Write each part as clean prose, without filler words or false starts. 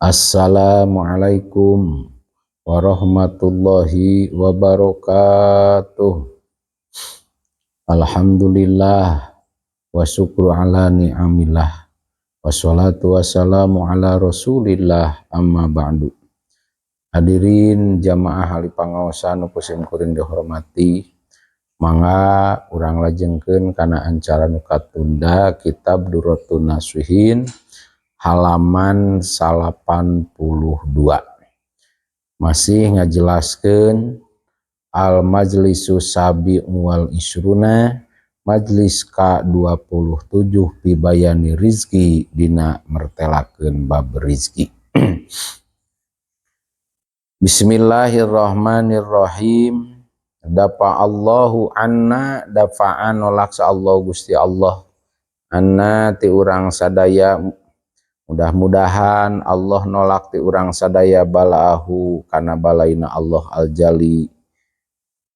Assalamualaikum warahmatullahi wabarakatuh. Alhamdulillah wa syukru ala ni'amillah wassalatu wassalamu ala rasulillah amma ba'du. Hadirin jamaah ahli pangaosan nu kusim kuring dihormati, mangga urang lajengkeun kana acara nu katunda kitab Durratun Nasihin halaman 82. Masih ngajelaskeun al majlisu sabi wal isruna, majlis ka-27 fi bayani rizki dina mertelakeun bab rizki. Bismillahirrahmanirrahim. Dafa Allahu anna, dafa'an nolak sa Allah Gusti Allah anna ti urang sadaya, mudah-mudahan Allah nolak ti urang sadaya balaahu kana balaina Allah al-jali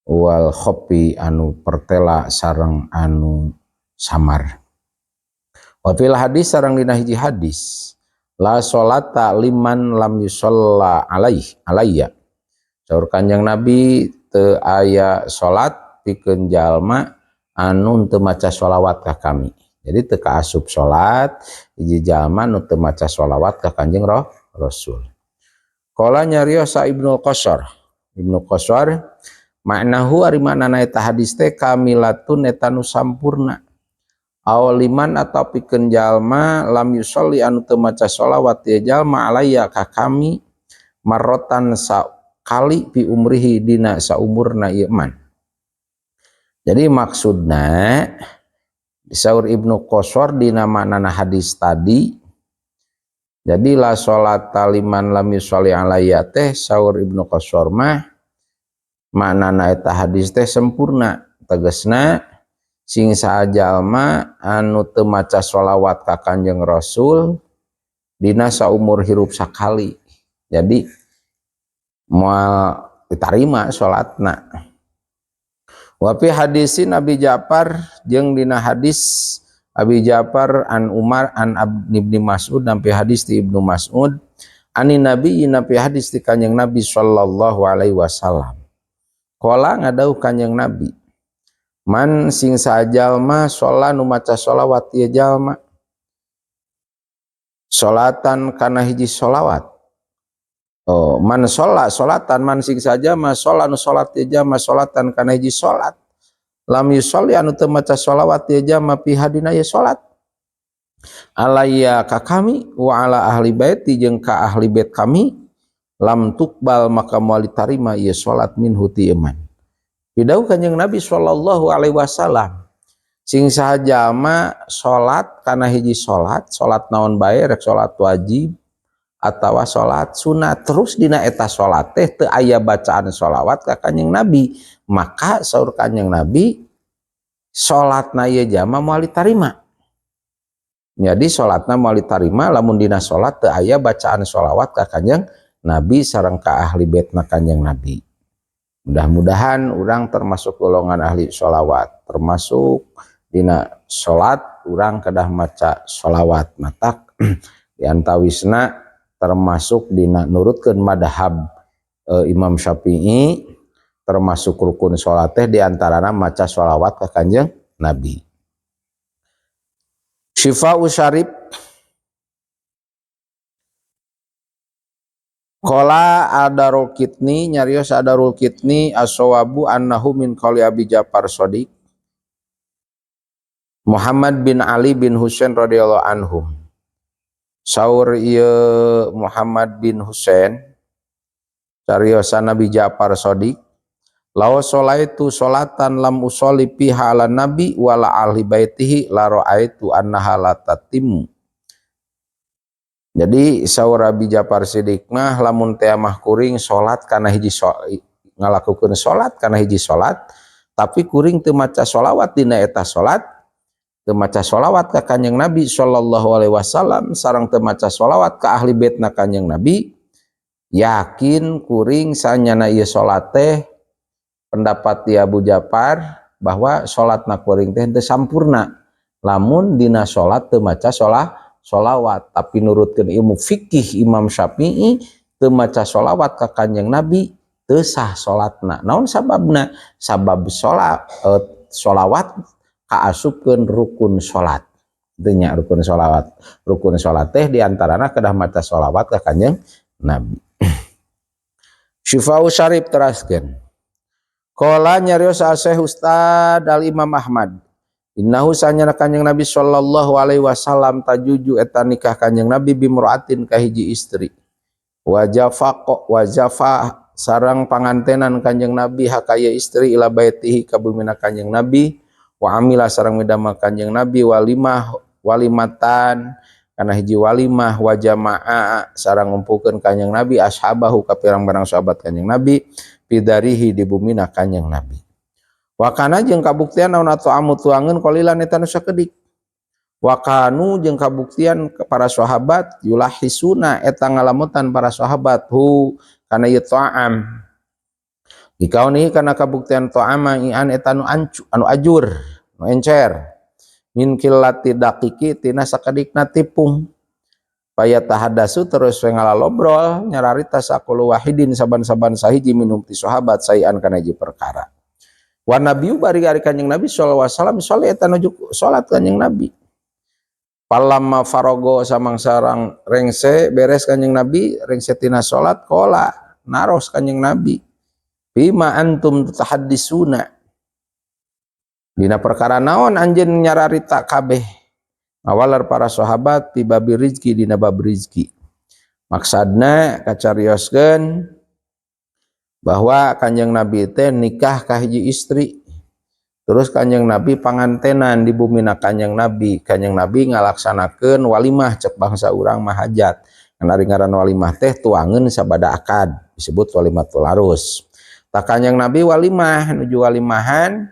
wal khopi anu pertela sareng anu samar. Wa fil hadis sareng dina hiji hadis, la sholata liman lam yusalla alayya. Saur Kanjeng Nabi teu aya salat pikeun jalma anu teu maca sholawat ka kami. Jadi teu kaasup salat hiji jalma nu teu maca sholawat ka Kanjeng Rasul. Qala nyariosa Ibnu Qashar, maknahu ari maknana eta hadis teh kamilatun eta nu sampurna. Awaliman atau pikeun jalma lam yusolli anu teu maca sholawat ya jalma alayya ka kami marrotan sakali fi umrihi dina saumurna ieu man. Jadi maksudna saur Ibnu Qashar dina maknana hadis tadi, jadi la sholata liman lam yusolli alayya teh saur Ibnu Qashar mah maknana eta hadis teh sempurna, tegasna sing sajalma anu teu maca sholawat ka Kanjeng Rasul dina saumur hirup sakali, jadi moal ditarima sholatna. Wa fi hadisin Abi Ja'far, jeung dina hadis Abi Ja'far an Umar an Ibnu Mas'ud, nampi hadis ti Ibnu Mas'ud ani Nabi, nampi hadis ti Kanjeng Nabi sallallahu alaihi wasallam. Qala ngadauh Kanjeng Nabi, man sing sajalma sholat nu maca sholawat ieu jalma sholatan kana hiji sholawat. Oh, man sholatan, man sing saja ma sholat nu sholat ieu jalma sholatan kana hiji sholat, lam yusolli anu teu maca sholawat ieu jalma fi hadina ieu sholat alayya ka kami wa ala ahli baiti jeung ka ahli bait kami, lam tuqbal maka moal ditarima ieu sholat minhu ti iman. Bidau Kanjeng Nabi sallallahu alaihi wasallam, sing sajalma sholat kana hiji sholat, sholat naon bae, rek sholat wajib atawa sholat sunat, terus dina eta sholat teh teu aya bacaan sholawat ka Kanjeng Nabi, maka saur Kanjeng Nabi sholatna ieu jalma moal ditarima. Jadi sholatna moal ditarima lamun dina sholat teu aya bacaan sholawat ka Kanjeng Nabi sareng ka ahli baitna Kanjeng Nabi. Mudah-mudahan urang termasuk golongan ahli sholawat, termasuk dina sholat urang kedah maca sholawat matak diantawisna termasuk dina nurutkeun madhab Imam Syafi'i, termasuk rukun sholat teh diantarana maca sholawat ka Kanjeng Nabi. Syifa'u Syarif, qala Adarul Qitni, nyarios Adarul Qitni as-sawabu annahu min qauli Abi Ja'far Shadiq Muhammad bin Ali bin Husain radhiyallahu anhum. Saur ieu Muhammad bin Husain cariosan Nabi Ja'far Shadiq, law sholaitu sholatan lam usolli fiha ala nabi wala ahli baitihi la ra'aitu annaha la tatimmu. Jadi saur Abi Ja'far Shadiq mah lamun teh mah kuring salat kana hiji ngalakukeun salat kana hiji salat, tapi kuring teu maca sholawat dina eta salat, teu maca sholawat ka Kanjeng Nabi sallallahu alaihi wasallam sareng teu maca sholawat ka ahli baitna Kanjeng Nabi, yakin kuring sanyana ieu salat teh pendapat ti Abu Ja'far bahwa salatna kuring teh teu sampurna lamun dina salat teu maca sholawat, tapi nurutkeun ilmu fikih Imam Syafi'i teu maca sholawat ka Kanjeng Nabi teu sah salatna. Naon sababna? Sabab sholawat kaasupkeun rukun salat. Teu nya rukun sholawat. Rukun salat teh diantarana kedah maca sholawat ka Kanjeng Nabi. Syifau Syarif teraskeun. Qala nyarios Syekh Ustad Al Imam Ahmad. Innahu sanyana Kanjeng Nabi sallallahu alaihi wasallam tajuju eta nikah Kanjeng Nabi bimraatin ka hiji istri. Wa jafa sareng pangantenan Kanjeng Nabi hakaya istri ila baitihi ka bumina Kanjeng Nabi wa amila sareng midamel Kanjeng Nabi walimatan kana hiji walimah wa jamaa sareng ngumpulkeun Kanjeng Nabi ashabahu ka pirang-pirang sahabat Kanjeng Nabi pidarihi di bumina Kanjeng Nabi. Wakana jeung kabuktian naon ta'amu tuangeun qalilan eta nu sakedik. Wakanu jeung kabuktian para sahabat yulahisuna eta ngalamutan para sahabat hu kana ieu ta'am. Dikauni kana kabuktian ta'ama ian eta anu ajur, nu encer. Min qillati daqiqi tina sakedikna tipung. Paya tahadasu terus we ngalalobrol nyararita sakulu wahidin saban-saban sahiji minum ti sahabat sayan kana hiji perkara. Wa nabiyu bari ari Kanjeng Nabi sallallahu alaihi wasallam saleh eta nuju salat Kanjeng Nabi. Palamma farogo samangsa rengse beres Kanjeng Nabi rengse tina salat qala naros Kanjeng Nabi bima antum tahaddisuna dina perkara naon anjeun nyararita kabeh awalar para sahabat ti babi rizki dina bab rizki. Maksudna kacarioskeun bahwa Kanjeng Nabi teh nikah ka hiji istri, terus Kanjeng Nabi pangantenan di bumina Kanjeng Nabi ngalaksanakeun walimah cek bangsa urang mah hajat. Ari ngaran walimah teh tuangeun sabada akad disebut walimatul arus. Tak Kanjeng Nabi walimah nuju walimahan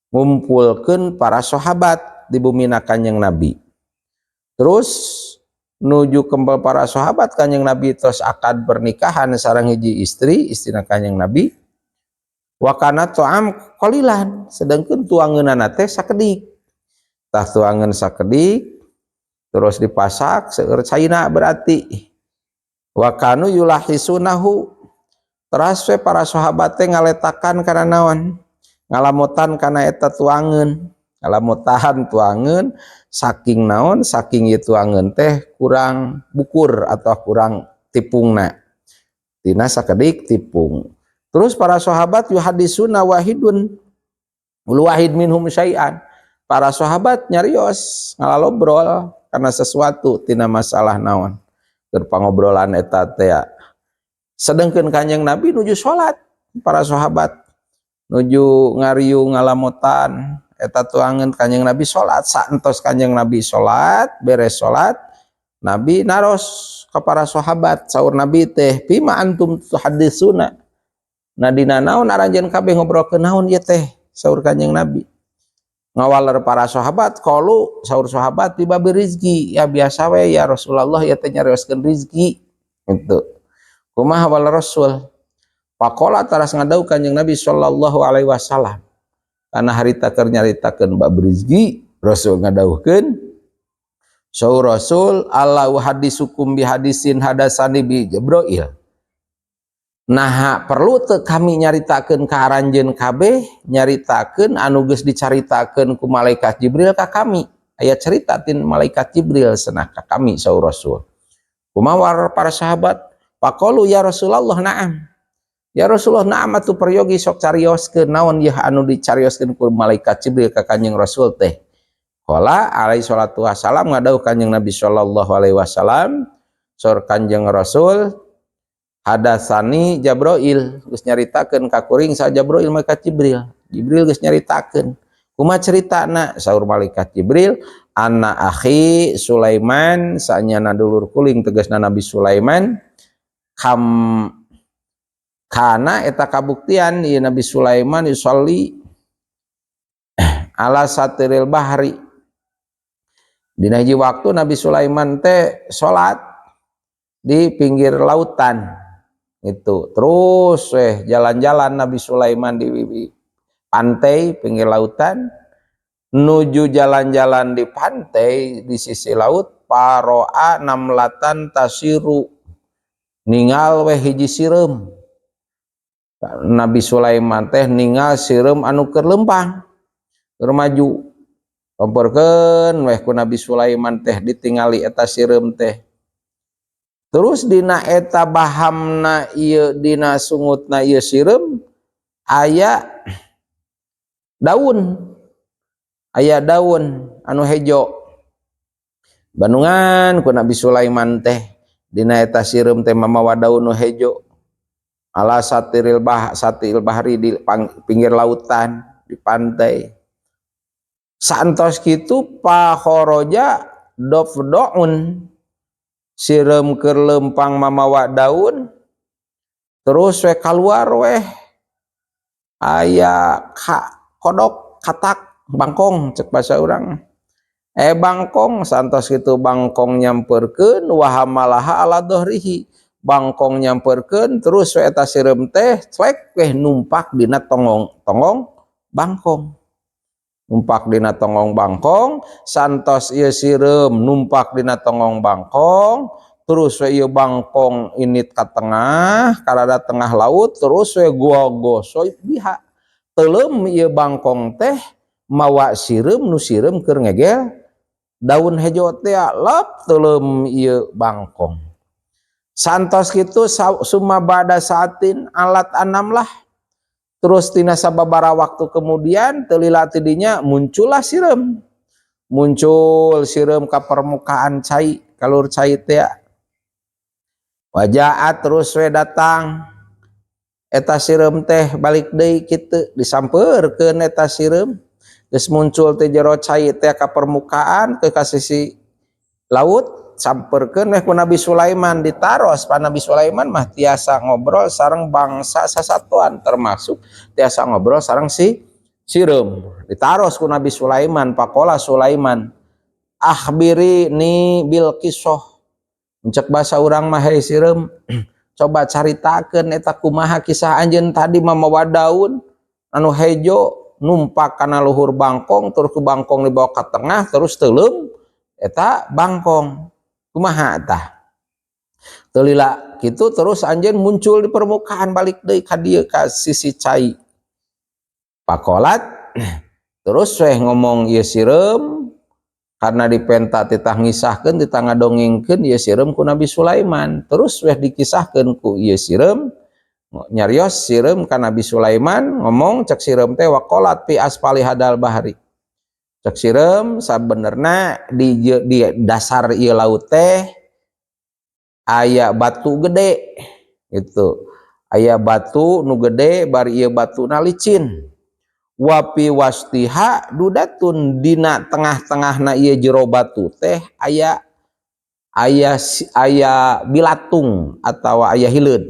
ngumpulkeun para sahabat di bumina Kanjeng Nabi. Terus nuju kembal para sahabat Kanjeng Nabi tos akad pernikahan sareng hiji istina Kanjeng Nabi. Wa kana ta'am qalilan sedengkeun tuangeunana teh sakedik. Tah tuangeun sakedik terus dipasak seueur caina berarti. Wa kanu yulahisunahu teras we para sahabat teh ngaletakan kana naon? Ngalamutan kana eta tuangeun. Ngalamutan tuangeun saking naon saking ieu tuangeun teh kurang bukur atau kurang tipungna tina sakedik tipung. Terus para sahabat yuhadisuna wahidun ul wahid minhum syai'an. Para sahabat nyarios ngalalobrol karena sesuatu tina masalah naon keur pangobrolan eta teh. Sedengkeun Kanjeng Nabi nuju salat, para sahabat nuju ngariu ngalamutan eta tuangeun Kanjeng Nabi salat. Saentos Kanjeng Nabi salat beres salat Nabi naros ka para sahabat saur Nabi teh bima antum tuhaddisuna nadina naon aranjeun kabeh ngobrolkeun naon ieu teh saur Kanjeng Nabi. Ngawaler para sahabat qalu saur sahabat di babi rizki ya biasa we ya Rasulullah ieu teh nyarioskeun rizki gitu. Kumaha wal Rasul faqala taras ngadau Kanjeng Nabi sallallahu alaihi wasallam karena harita keur nyaritakeun bab rizki Rasul ngadauhkeun saur Rasul Allahu hadisukum bi hadisin hadasani bi Jibril. Nah perlu teu kami nyaritakeun ka aranjeun kabeh nyaritakeun anu geus dicaritakeun ku malaikat Jibril ka kami. Aya cerita tin malaikat Jibril cenah ka kami saur Rasul. Kumaha para sahabat faqalu ya Rasulullah na'am. Ya Rasulullah na'am atuh peryogi sok carioskeun naon ieu anu dicarioskeun ku malaikat Jibril ka Kanjeng Rasul teh. Qala alaihi salatu wasalam ngadauh Kanjeng Nabi sallallahu alaihi wasallam saur Kanjeng Rasul hadasani Jibril geus nyaritakeun ka kuring sa Jibril malaikat Jibril. Jibril geus nyaritakeun. Kumaha ceritana saur malaikat Jibril anna akhi Sulaiman saenyana dulur kuling tegasna Nabi Sulaiman kana eta kabuktian ieu Nabi Sulaiman yusolli ala satiril bahri. Dina hiji waktu Nabi Sulaiman teh salat di pinggir lautan itu. Terus jalan-jalan Nabi Sulaiman di pantai pinggir lautan, nuju jalan-jalan di pantai di sisi laut paroa namlatan tasiru ningal weh hiji sireum. Nabi Sulaiman teh ningal sireum anu keur lempang keur maju. Komporkeun weh ku Nabi Sulaiman teh ditingali eta sireum teh. Terus dina eta bahamna ieu dina sungutna ieu sireum aya daun. Aya daun anu hejo. Bandungan ku Nabi Sulaiman teh dina eta sireum teh mamawa daun nu hejo. Ala satil bahri di pinggir lautan di pantai. Saantos kitu pakhoroja dofdoun sireum keur lempang mamawa daun terus we kaluar weh aya kodok katak bangkong cek bahasa urang bangkong santos kitu bangkong nyamperkeun wahamalaha ala dohrihi bangkong nyamperkeun terus we eta sireum teh clek weh numpak dina tongong bangkong. Numpak dina tongong bangkong santos ieu sireum numpak dina tongong bangkong terus we ieu bangkong init ka tengah karada tengah laut terus we gogosoy biha teuleum ieu bangkong teh mawa sireum nu sireum keur ngegel daun hejo teh lep teuleum ieu bangkong. Santos kitu sumabada saatin alat anam lah. Terus tina sababara waktu kemudian telila tidinya muncullah sireum. Muncul sireum ka permukaan cai, kalur cai teh. Wajaat terus we datang eta sireum teh balik deui kitu disampeurkeun eta sireum. Geus muncul teh jero cai teh ka permukaan ke sisi laut samperkeun weh ku Nabi Sulaiman ditaros. Pa Nabi Sulaiman mah tiasa ngobrol sareng bangsa sasatuan termasuk tiasa ngobrol sareng si sireum. Ditaros ku Nabi Sulaiman pakola Sulaiman akhbiri ni bil kisah cek bahasa urang mah hei sireum coba caritakeun eta kumaha kisah anjeun tadi mamawa daun anu hejo numpak kana luhur bangkong terus ke bangkong dibawa ka tengah terus teuleum eta bangkong. Kumaha tah telila kitu terus anjeun muncul di permukaan balik deui ka dieu ka sisi cai pakolat terus weh ngomong ieu sireum karena dipenta titah ngisahkeun titah ngadongengkeun ieu sireum ku Nabi Sulaiman terus weh dikisahkeun ku ieu sireum nyarios sireum ka Nabi Sulaiman ngomong cek sireum teh waqalat fi asfali hadal bahri cek sireum sabenerna di dasar ieu laut teh aya batu gede gitu. Aya batu nu gede bari ieu batuna licin. Wapi wastiha dudatun dina tengah-tengahna ieu jero batu teh aya bilatung atawa aya hileud.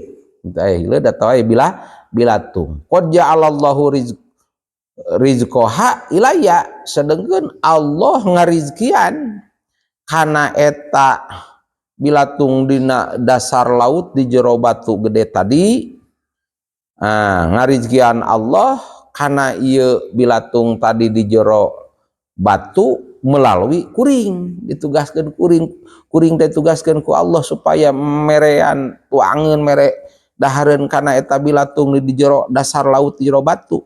Aya hileud atawa aya bilatung. Qad ja'alallahu rizqoha ilaya sedengkeun Allah ngarizkian kana eta bilatung dina dasar laut di jero batu gede tadi ngarizkian Allah kana ieu bilatung tadi di jero batu melalui kuring ditugaskeun kuring teh ditugaskeun ku Allah supaya merean tuangeun mere dahareun kana eta bilatung di jero dasar laut di jero batu.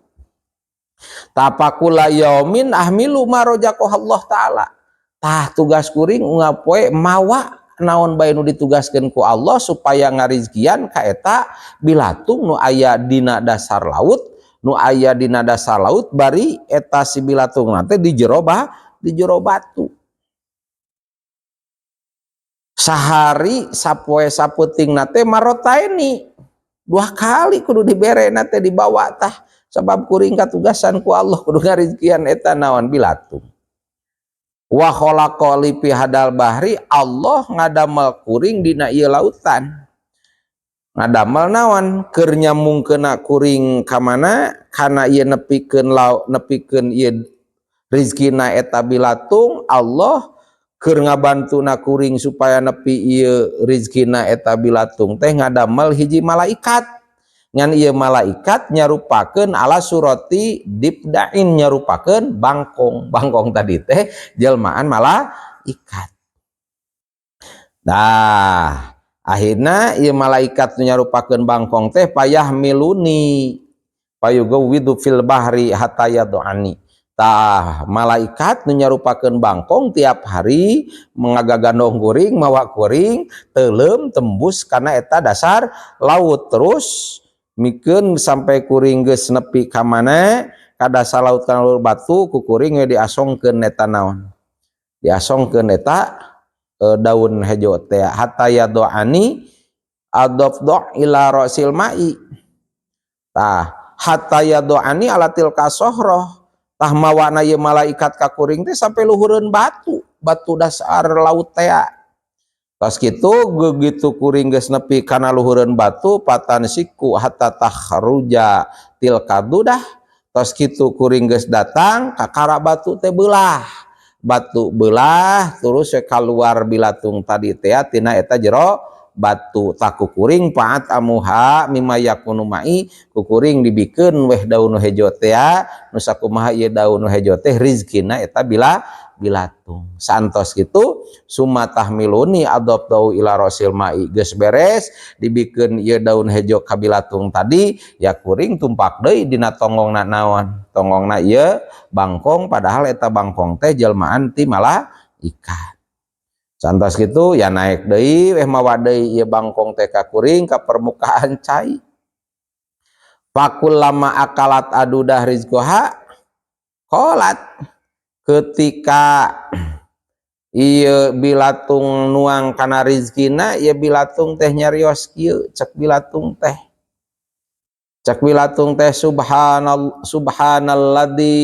Tapakula yaumin ahmilu marojaqoh Allah taala. Tah tugas kuring ngapoe mawa naon bae nu ditugaskeun ku Allah supaya ngarizkian ka eta bilatung nu aya dina dasar laut bari eta si bilatung teh di jero batu. Sahari sapoe saputingna teh marotaini 2 kali kudu diberena teh dibawa tah sabab kuring katugasan ku Allah kudu ngarizkian eta naon bilatung. Wa khalaqa li fi hadal bahri Allah ngadamel kuring dina ieu lautan. Ngadamel naon keur nyamungkeunna kuring ka mana kana ieu nepikeun ieu rezekina eta bilatung Allah keur ngabantuna kuring supaya nepi ieu rezekina eta bilatung teh ngadamel hiji malaikat. Ngan ieu malaikat nyarupakeun ala surati dibdain nyarupakeun bangkong tadi teh jelmaan malaikat. Nah, akhirnya ieu malaikat nu nyarupakeun bangkong teh payah miluni payugawidu fil bahri hatta yadu'ani. Tah malaikat nu nyarupakeun bangkong tiap hari mengagagandong kuring mawa kuring teuleum tembus kana eta dasar laut terus mikeun sampai kuring geus nepi ka mana ka dasar laut kana batu ku kuring we diasongkeun eta naon diasongkeun eta daun hejo teh hatta yadu'ani adafdo ila rasil mai. Tah hatta yadu'ani alatil kasohroh tah mawana ye malaikat ka kuring teh sampai luhureun batu dasar laut teh. Tos kitu begitu kuring geus nepi kana luhureun batu patan siku hatta takhruja til kadudah. Tos kitu kuring geus datang ka kara batu teh beulah terus keluar bilatung tadi teh tina eta jero batu taku kuring paat amuha mimma yakunu mai ku kuring dibikeun weh daun hejo teh nu sakumaha ieu daun hejo teh rizkina eta bilatung santos kitu summa tahmiluni adabtu ila rasil mai geus beres dibikeun ieu daun hejo ka bilatung tadi ya kuring tumpak deui dina tonggongna naon tonggongna ieu bangkong padahal eta bangkong teh jelmaan ti malaikat. Santos kitu ya naik deui weh mawa deui ieu bangkong teh ka kuring ka permukaan cai. Pakul lama akalat adudah rizqoha qolat ketika ieu bilatung nuang kana rizkina ieu bilatung teh nyarios kieu cek bilatung teh subhanalladzi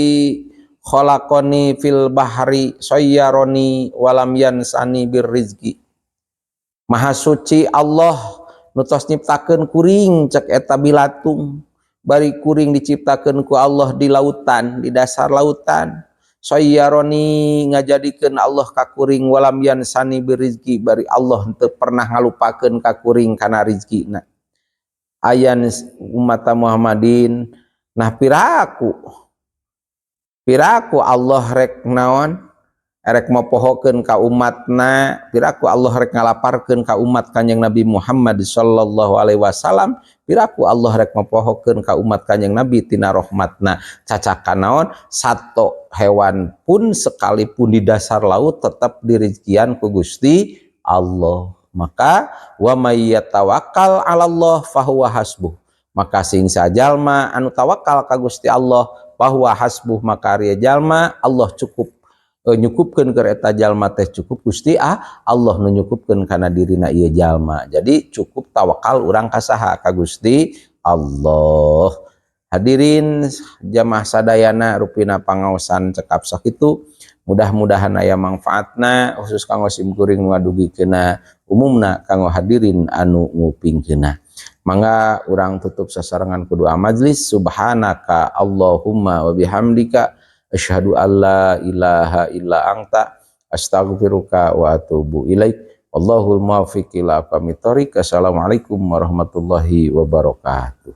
khalaqani fil bahri sayyaroni walam yansani birrizqi. Maha suci Allah nu tos nyiptakeun kuring cek eta bilatung bari kuring diciptakeun ku Allah di lautan di dasar lautan sayyaroni ngajadikeun Allah ka kuring walam yansani birrizqi bari Allah teu pernah ngalupakeun ka kuring kana rizkina. Ayan umat Muhammadin nah piraku Allah rek naon rek mopohokeun ka umatna piraku Allah rek ngalaparkeun ka umat Kanjeng Nabi Muhammad sallallahu alaihi wasallam piraku Allah rek mopohokeun ka umat Kanjeng Nabi tina rahmatna cacakan naon sato hewan pun sekalipun di dasar laut tetap dirizkian ku Gusti Allah. Maka wa may yatawakkal 'alallah fahuwa hasbuh. Maka sing sajalma anu tawakal ka Gusti Allah fahuwa hasbuh maka ari jalma Allah cukup nyukupkeun keur eta jalma teh cukup Gusti Allah nu nyukupkeun kana dirina ieu jalma. Jadi cukup tawakal urang ka saha ka Gusti Allah. Hadirin jamaah sadayana rupina pangaosan cekap sakitu mudah-mudahan aya manfaatna khusus kanggo sim kuring nu ngadugikeunna umumna kanggo hadirin anu ngupingkeunna. Mangga urang tutup sasarengan kedua majlis subhanaka Allahumma wa bihamdika asyhadu alla ilaha illa anta astaghfiruka wa atubu ilaik. Wallahul muwaffiq ila aqwamit thoriq. Assalamualaikum warahmatullahi wabarakatuh.